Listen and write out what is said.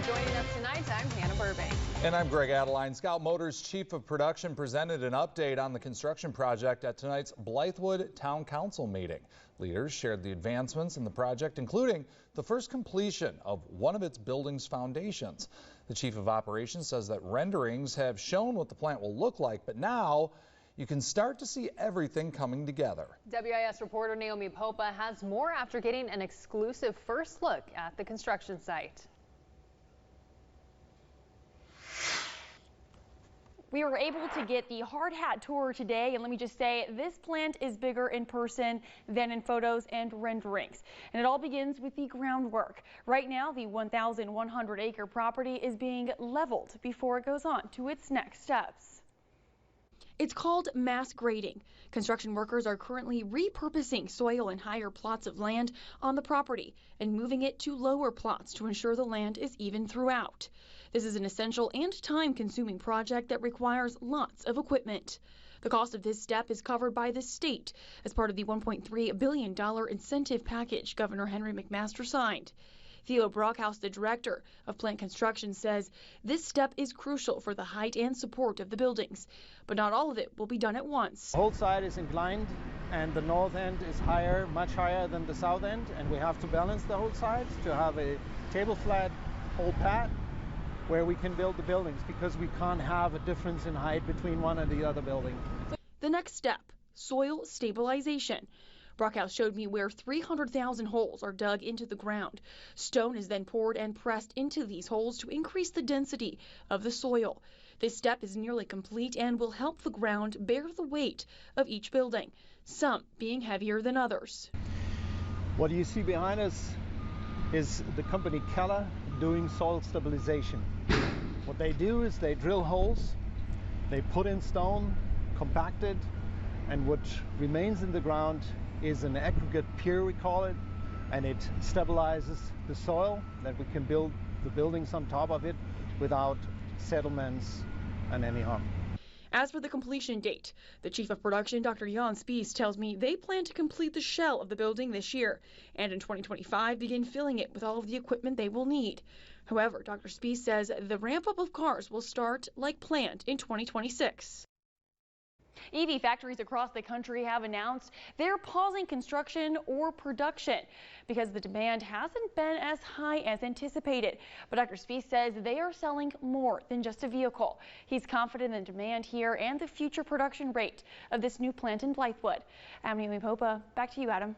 Joining us tonight, I'm Hannah Burbank. And I'm Greg Adeline. Scout Motors Chief of Production presented an update on the construction project at tonight's Blythewood Town Council meeting. Leaders shared the advancements in the project, including the first completion of one of its building's foundations. The Chief of Operations says that renderings have shown what the plant will look like, but now you can start to see everything coming together. WIS reporter Naomi Popa has more after getting an exclusive first look at the construction site. We were able to get the hard hat tour today, and let me just say, this plant is bigger in person than in photos and renderings. And it all begins with the groundwork. Right now, the 1,100-acre property is being leveled before it goes on to its next steps. It's called mass grading. Construction workers are currently repurposing soil in higher plots of land on the property and moving it to lower plots to ensure the land is even throughout. This is an essential and time-consuming project that requires lots of equipment. The cost of this step is covered by the state as part of the $1.3 billion incentive package Governor Henry McMaster signed. Theo Brockhouse, the director of plant construction, says this step is crucial for the height and support of the buildings, but not all of it will be done at once. The whole side is inclined and the north end is higher, much higher than the south end, and we have to balance the whole sides to have a table flat whole pad where we can build the buildings, because we can't have a difference in height between one and the other building. The next step, soil stabilization. Brockhouse showed me where 300,000 holes are dug into the ground. Stone is then poured and pressed into these holes to increase the density of the soil. This step is nearly complete and will help the ground bear the weight of each building, some being heavier than others. What you see behind us is the company Keller doing soil stabilization. What they do is they drill holes, they put in stone, compacted, and what remains in the ground is an aggregate pier, we call it, and it stabilizes the soil that we can build the buildings on top of it without settlements and any harm. As for the completion date, the Chief of Production, Dr. Jan Spies, tells me they plan to complete the shell of the building this year and in 2025 begin filling it with all of the equipment they will need. However, Dr. Spies says the ramp up of cars will start like planned in 2026. EV factories across the country have announced they're pausing construction or production because the demand hasn't been as high as anticipated. But Dr. Spies says they are selling more than just a vehicle. He's confident in demand here and the future production rate of this new plant in Blythewood. I'm Naomi Popa. Back to you, Adam.